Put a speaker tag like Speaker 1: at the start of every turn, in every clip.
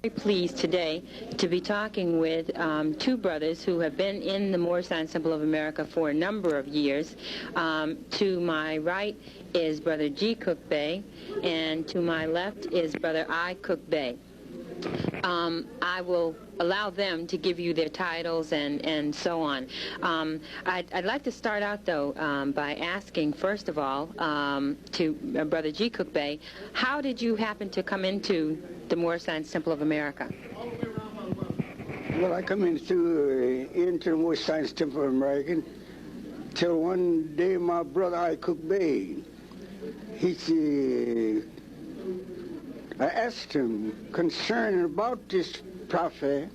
Speaker 1: Very pleased today to be talking with two brothers who have been in the Moorish Sign Symbol of America for a number of years. To my right is Brother G. Cook Bay, and to my left is Brother I. Cook Bay. I will allow them to give you their titles and so on. I'd like to start out, though, by asking, first of all, to Brother G. Cook Bay, how did you happen to come into the Moorish Sign Symbol of America?
Speaker 2: Well, I come into the Moorish Sign Symbol of America till one day my brother I. Cook Bay, I asked him concerning about this prophet,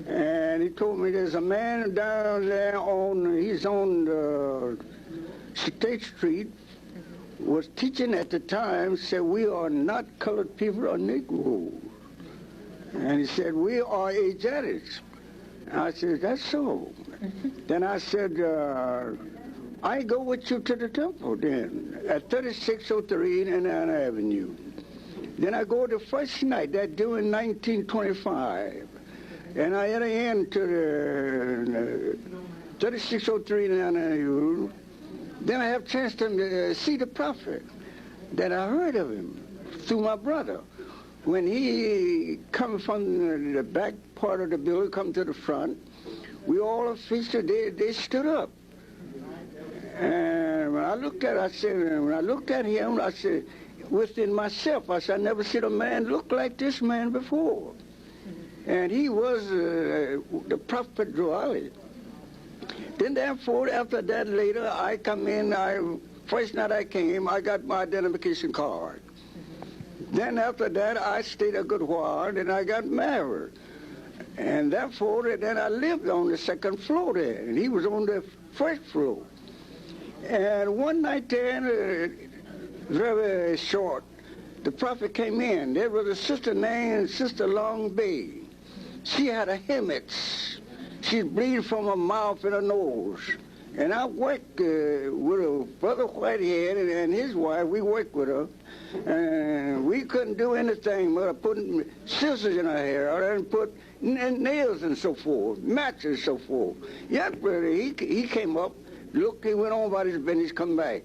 Speaker 2: and he told me there's a man down there he's on State Street, was teaching at the time, said we are not colored people or Negroes. And he said, we are Asiatics. I said, that's so. Then I said, I go with you to the temple then, at 3603 Canaanland Avenue. Then I go the first night, that due in 1925, and I enter into the 3603 Canaanland Avenue. Then I have a chance to see the prophet. Then I heard of him through my brother. When he come from the back part of the building, come to the front, we all officials, they stood up. And when I looked at him, I said, within myself, I said, I never seen a man look like this man before. And he was the prophet Joali. Then therefore, after that later, I come in, first night I came, I got my identification card. Then after that, I stayed a good while, then I got married. And therefore, then I lived on the second floor there, and he was on the first floor. And one night there, very short, the prophet came in. There was a sister named Sister Long Bay. She had a hemorrhage. She's bleeding from her mouth and her nose. And I worked with a brother Whitehead and his wife. We worked with her. And we couldn't do anything but putting scissors in her hair and put nails and so forth, matches and so forth. Yet, brother, he came up, looked, he went on about his business, come back.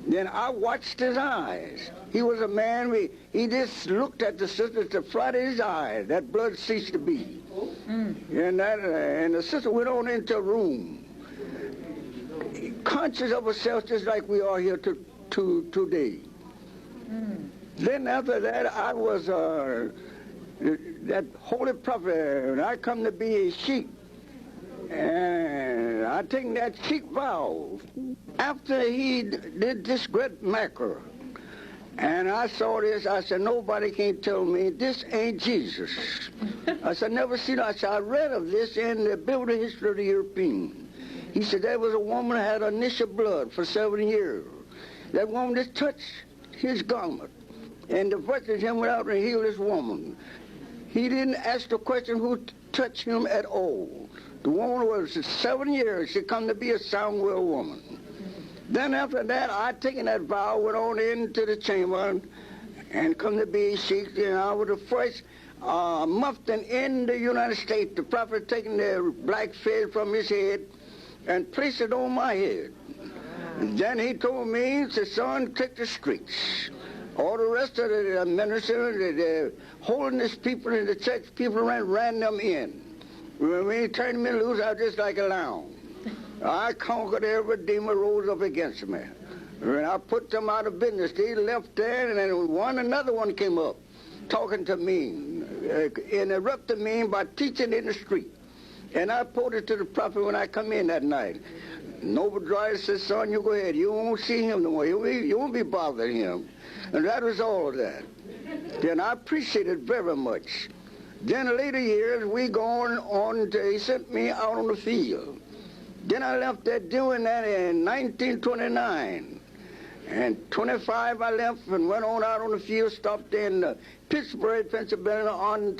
Speaker 2: Then I watched his eyes. He was a man, he just looked at the sister to fly to his eyes. That blood ceased to beat. And the sister went on into a room, conscious of herself just like we are here today. Then after that, I was that holy prophet, and I come to be a sheik. And I take that sheik vow after he did this great macro. And I saw this, I said, nobody can tell me this ain't Jesus. I said, never seen it. I said, I read of this in the building history of the European. He said, there was a woman that had initial blood for 7 years. That woman just touched his garment. And the virtue of him went out and healed this woman. He didn't ask the question who touched him at all. The woman was 7 years. She come to be a sound well woman. Then after that, I taken that vow, went on into the chamber and come to be a sheik. And I was the first mufti in the United States. The prophet taking the black fez from his head and placed it on my head. And then he told me, he said, son, take the streets. All the rest of the ministers, the holiness people in the church, people ran them in. When he turned me loose, I was just like a lamb. I conquered every demon rose up against me. And I put them out of business. They left there, and then another one came up, talking to me, interrupted me by teaching in the street. And I reported to the prophet when I come in that night. Noble Dryas said, son, you go ahead. You won't see him no more. You won't be bothering him. And that was all of that. Then I appreciate it very much. Then later years, we going on, he sent me out on the field. Then I left there doing that in 1929. And 25 I left and went on out on the field, stopped in Pittsburgh, Pennsylvania, on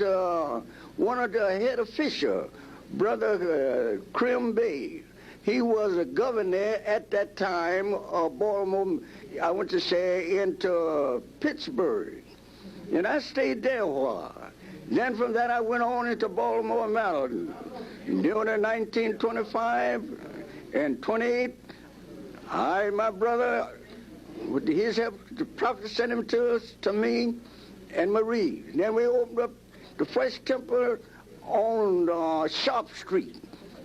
Speaker 2: one of the head officials, Brother Crim Bay. He was a governor at that time of Baltimore, I went to say, into Pittsburgh. And I stayed there a while. Then from that I went on into Baltimore, Maryland. During the 1925 and 28, my brother, with his help, the prophet sent him to me and Marie. Then we opened up the first temple on Sharp Street.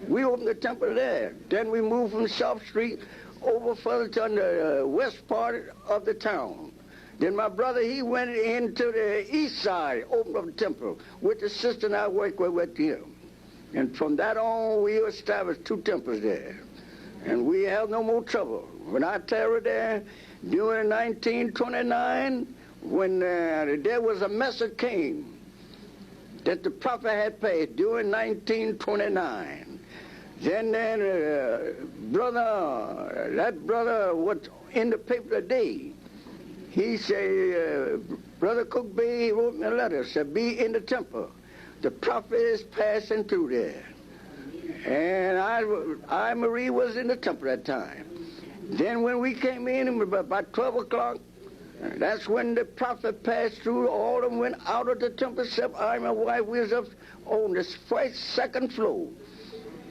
Speaker 2: We opened the temple there. Then we moved from Sharp Street over further to the west part of the town. Then my brother, he went into the east side, opened up the temple with the sister and I worked with him. And from that on, we established 2 temples there. And we had no more trouble. When I tarried there, during 1929, when there was a message came that the prophet had paid during 1929. Then that brother was in the paper today. He said, Brother Cook Bay wrote me a letter, said, be in the temple. The prophet is passing through there. And I, Marie, was in the temple at that time. Then when we came in, about 12 o'clock, that's when the prophet passed through. All of them went out of the temple, except I and my wife, we was up on the second floor.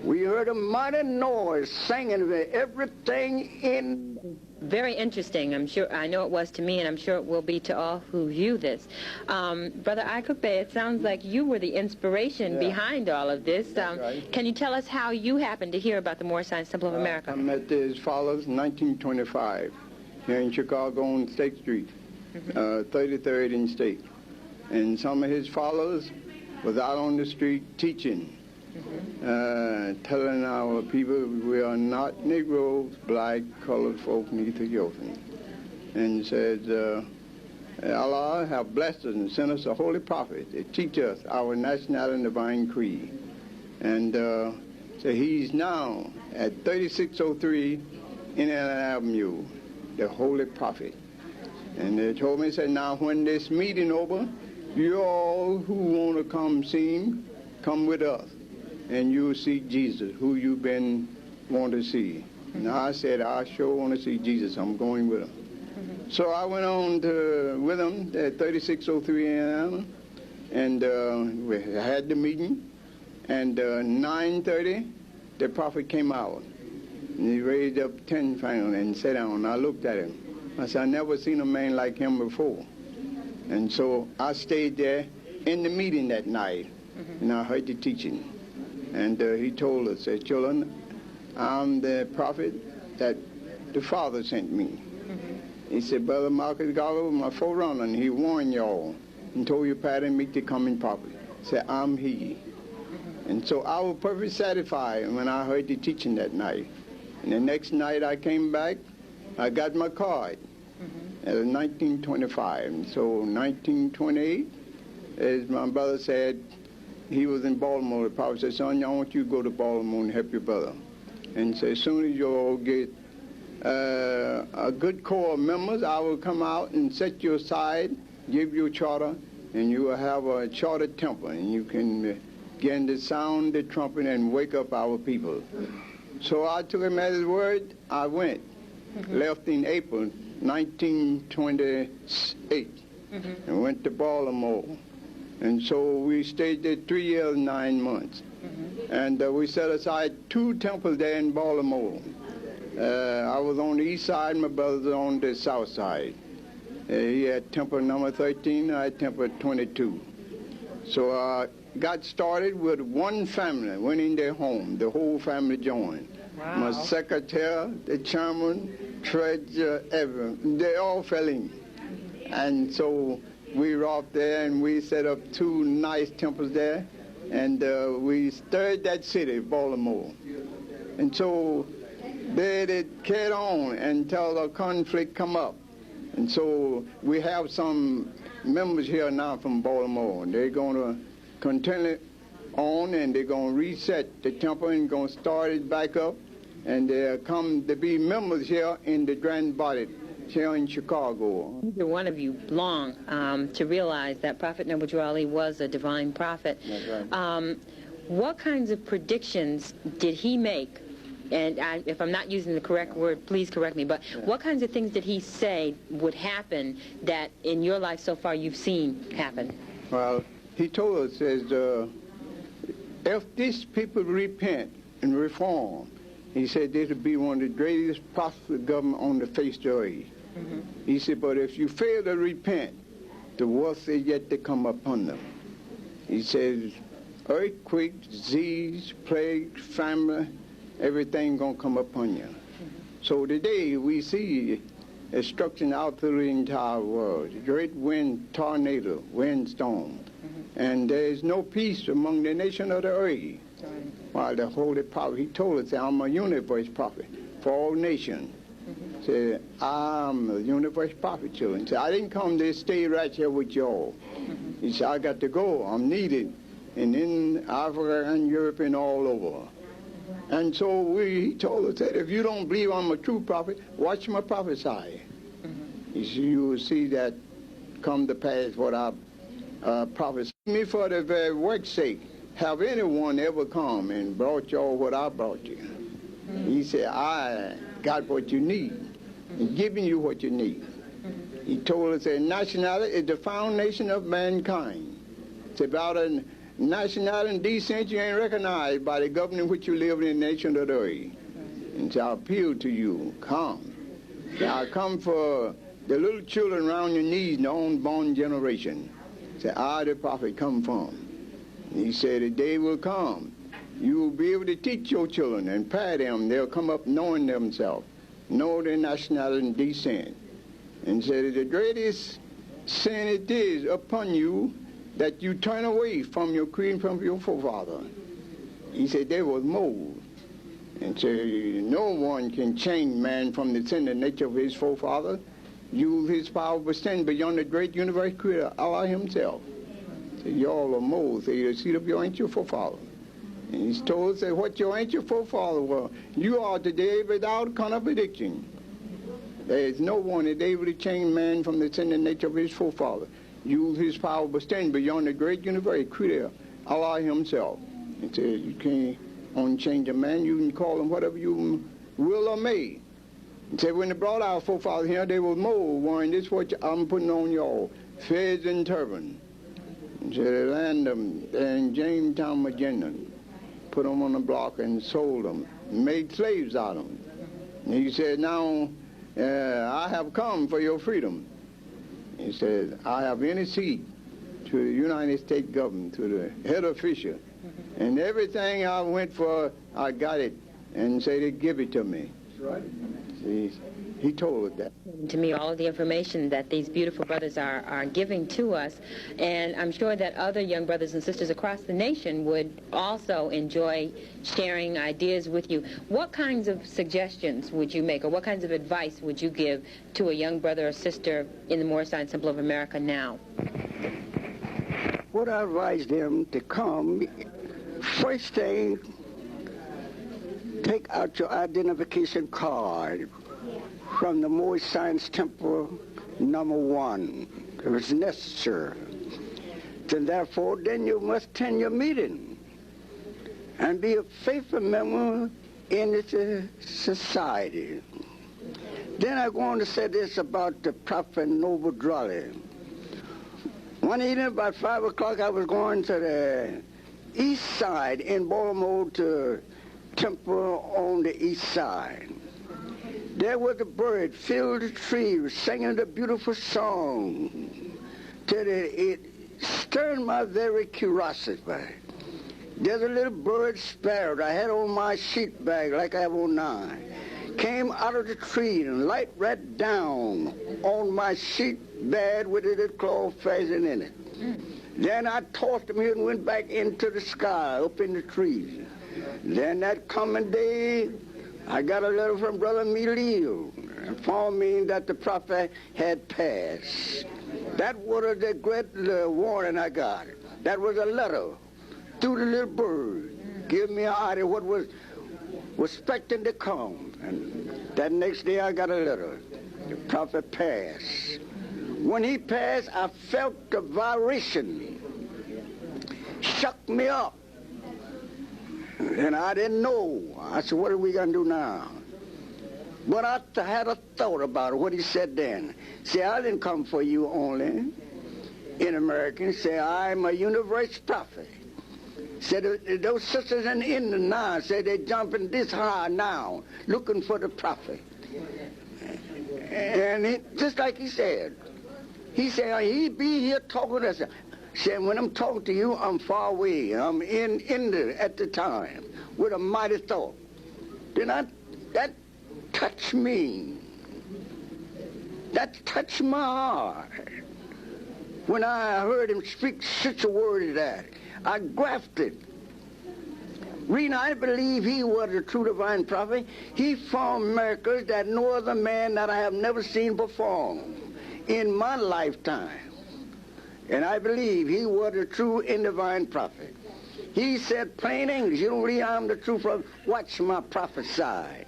Speaker 2: We heard a mighty noise, singing, everything in.
Speaker 1: Very interesting. I'm sure, I know it was to me, and I'm sure it will be to all who view this. Brother Ikupe, it sounds like you were the inspiration behind all of this.
Speaker 3: Right.
Speaker 1: Can you tell us how you happened to hear about the Moore Science Temple of America?
Speaker 3: I met as follows in 1925 here in Chicago on State Street, 33rd and State. And some of his followers was out on the street teaching. Telling our people we are not Negroes, black, colored folk, neither Ethiopian. And said, Allah have blessed us and sent us a holy prophet to teach us our national and divine creed. And so he's now at 3603 Indiana Avenue, the holy prophet. And they told me, said, now when this meeting over, you all who want to come see him, come with us. And you'll see Jesus, who you've been wanting to see. Now I said, I sure want to see Jesus. I'm going with him. So I went on with him at 3603 Indiana, and we had the meeting. And 9:30, the prophet came out. And he raised up 10 fingers and sat down. I looked at him. I said, I never seen a man like him before. And so I stayed there in the meeting that night, and I heard the teaching. And he told us, said, children, I'm the prophet that the Father sent me. He said, Brother Marcus Garland was my forerunner, and he warned y'all and told your pattern meet the coming prophet. Said, I'm he. And so I was perfectly satisfied when I heard the teaching that night. And the next night I came back, I got my card. It was 1925. And so 1928, as my brother said, he was in Baltimore. The prophet said, son, I want you to go to Baltimore and help your brother. And so as soon as you all get a good core of members, I will come out and set you aside, give you a charter, and you will have a chartered temple, and you can begin to sound the trumpet and wake up our people. So I took him at his word. I went, left in April 1928, and went to Baltimore. And so we stayed there 3 years, 9 months. And we set aside 2 temples there in Baltimore. I was on the east side, my brother was on the south side. He had temple number 13, I had temple 22. So I got started with one family, went in their home, the whole family joined.
Speaker 1: Wow.
Speaker 3: My secretary, the chairman, treasurer, everyone, they all fell in. And so we were off there and we set up 2 nice temples there, and we stirred that city, Baltimore. And so they carried on until the conflict come up. And so we have some members here now from Baltimore. They're going to continue on, and they're going to reset the temple and going to start it back up. And they'll come to be members here in the Grand Body here in Chicago.
Speaker 1: Neither one of you long to realize that Prophet Noble Ali was a divine prophet.
Speaker 3: That's right.
Speaker 1: What kinds of predictions did he make? And if I'm not using the correct word, please correct me, but what kinds of things did he say would happen that in your life so far you've seen happen?
Speaker 3: Well, he told us, says, if these people repent and reform, he said this will be one of the greatest prosperous government on the face of the earth. He said, but if you fail to repent, the worst is yet to come upon them. He says, earthquake, disease, plague, famine, everything gonna come upon you. So today we see destruction out through the entire world. Great wind, tornado, windstorm. And there is no peace among the nation of the earth. While the Holy Prophet, he told us, I'm a universe prophet for all nations. Said, I'm a universe prophet, children. Said, I didn't come to stay right here with y'all. He said, I got to go. I'm needed. And in Africa and Europe and all over. And so he told us that if you don't believe I'm a true prophet, watch my prophesy. He said, you will see that come to pass what I prophesy. Me for the very work's sake, have anyone ever come and brought y'all what I brought you? He said, I got what you need, and giving you what you need. He told us that nationality is the foundation of mankind. It's about a nationality and decent you ain't recognized by the government in which you live in the nation of the earth. And so I appeal to you, come. So I come for the little children around your knees in the unborn generation. Say, I, the prophet, come from. He said, the day will come. You will be able to teach your children and prepare them. They'll come up knowing themselves, know their nationality and descent. And said, the greatest sin it is upon you that you turn away from your creed, from your forefather. He said, there was mold. And so no one can change man from the sin and nature of his forefather. Use his power but stand beyond the great universe creator, Allah himself. So y'all are mold, so you seed of your ancient forefather. And he's told us that what your ancient forefather was, you are today without contradiction. There is no one that is able to change man from the sin and nature of his forefather. Use his power but stand beyond the great universe creator, Allah himself. And says you can't unchange a man, you can call him whatever you will or may. And said when they brought our forefathers here, they was mold wearing this what I'm putting on y'all, fez and turban. And said they landed them in Jamestown, Virginia, put them on the block and sold them, made slaves out of them. And he said, now I have come for your freedom. He said, I have any seat to the United States government, to the head official. And everything I went for, I got it. And said, they give it to me. That's right. See, he told us that.
Speaker 1: To me, all of the information that these beautiful brothers are giving to us, and I'm sure that other young brothers and sisters across the nation would also enjoy sharing ideas with you. What kinds of suggestions would you make, or what kinds of advice would you give to a young brother or sister in the Moorish Science Temple of America now?
Speaker 2: Would I advise them to come, first thing, take out your identification card from the Moorish Science Temple #1. It was necessary. And therefore, then you must attend your meeting and be a faithful member in this society. Then I'm going to say this about the Prophet Noble Drawley. One evening about 5 o'clock, I was going to the east side in Baltimore to temple on the east side. There was a bird filled the trees, singing a beautiful song, till it stirred my very curiosity. There's a little bird sparrow I had on my sheet bag, like I have on now, came out of the tree and light right down on my sheet bag with a little claw fastened in it. Then I tossed him here and went back into the sky, up in the trees. Then that coming day, I got a letter from Brother Melil informed me that the prophet had passed. That was the great warning I got. That was a letter through the little bird. Give me an idea what was expecting to come. And that next day I got a letter. The prophet passed. When he passed, I felt the vibration. Shook me up. And I didn't know. I said, what are we going to do now? But I had a thought about it, what he said then. See, I didn't come for you only. in America and say, I'm a universe prophet. Said those sisters in India now, say they're jumping this high now, looking for the prophet. And just like he said he be here talking to us. Said, when I'm talking to you, I'm far away. I'm in India at the time with a mighty thought. Then that touched me. That touched my heart. When I heard him speak such a word as that, I grasped it. Reason I believe he was a true divine prophet. He formed miracles that no other man that I have never seen perform in my lifetime. And I believe he was a true and divine prophet. He said plain English, you don't believe I'm the true prophet? Watch my prophesy.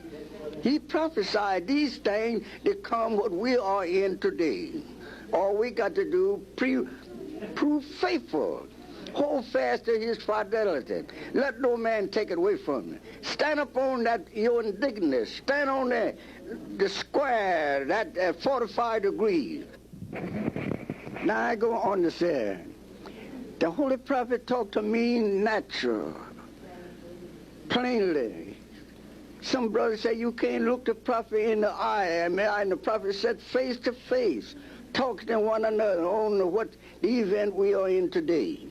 Speaker 2: He prophesied these things that come what we are in today. All we got to do, prove faithful. Hold fast to his fidelity. Let no man take it away from you. Stand up on that, your indignity. Stand on the square, that 45 degrees. Now I go on to say, the Holy Prophet talked to me natural, plainly. Some brothers say you can't look the prophet in the eye, and the prophet said face to face, talking to one another on what the event we are in today.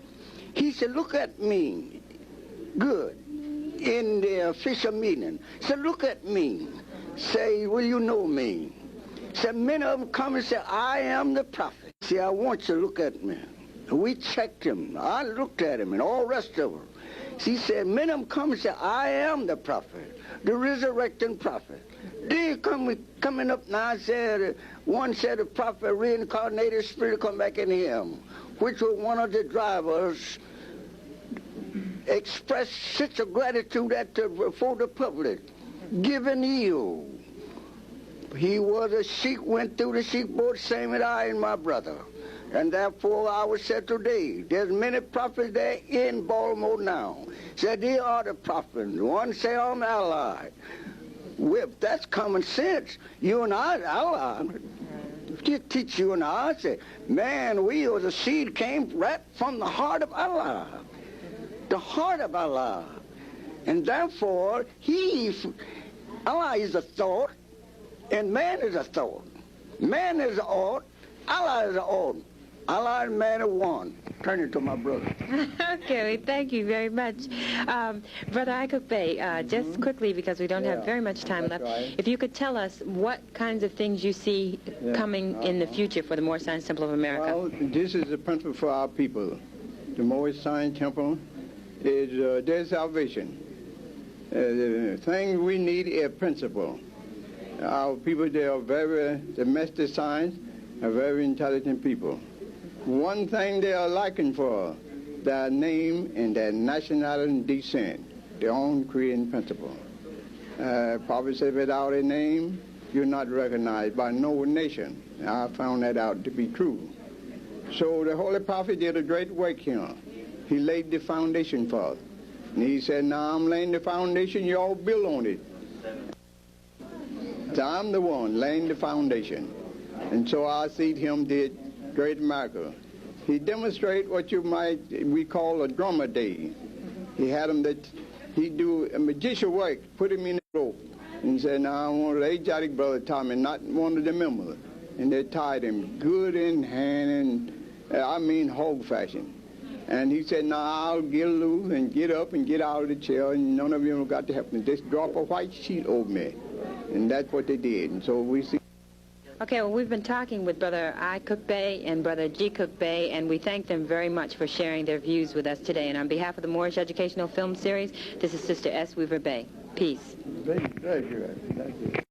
Speaker 2: He said, look at me, good, in the official meeting. Said, look at me. Say, will you know me? Said, many of them come and say, I am the prophet. See, I want you to look at me. We checked him. I looked at him and all the rest of them. He said, many of them come and say, I am the prophet, the resurrecting prophet. They coming up now, said, one said the prophet reincarnated spirit come back in him, which was one of the drivers, expressed such a gratitude for the public, giving you. He was a sheep, went through the sheepboard, same as I and my brother. And therefore I would say today, there's many prophets there in Baltimore now. Said they are the prophets. One say I'm allied. That's common sense. You and I are allied. Just teach you and I say, man, we as a seed came right from the heart of Allah. The heart of Allah. And therefore, Allah is a thought, and man is a thought. Man is an ought, Allah is an ought. Allah and man are one. Turn it to my brother.
Speaker 1: Okay, thank you very much. Brother Ikupe, just quickly, because we don't have very much time left,
Speaker 3: right.
Speaker 1: If you could tell us what kinds of things you see coming in the future for the Moore Science Temple of America.
Speaker 3: Well, this is the principle for our people. The Moore Science Temple is their salvation. The thing we need is a principle. Our people, they are the master science, are very intelligent people. One thing they are liking for, their name and their nationality and descent, their own creating principle. Prophet said, without a name, you're not recognized by no nation. I found that out to be true. So the Holy Prophet did a great work here. He laid the foundation for us. And he said, now I'm laying the foundation, you all build on it. So I'm the one laying the foundation. And so I see him did great miracle. He demonstrated what we call a drummer day. He had him he do a magician work, put him in the rope, and said, now I want the exotic brother Tommy, not one of the members. And they tied him good in hand and, hog fashion. And he said, now I'll get loose and get up and get out of the chair, and none of you got to help me. Just drop a white sheet over me. And that's what they did. And so we see.
Speaker 1: Okay, well, we've been talking with Brother I. Cook Bay and Brother G. Cook Bay, and we thank them very much for sharing their views with us today. And on behalf of the Moorish Educational Film Series, this is Sister S. Weaver Bay. Peace.
Speaker 3: Thank you.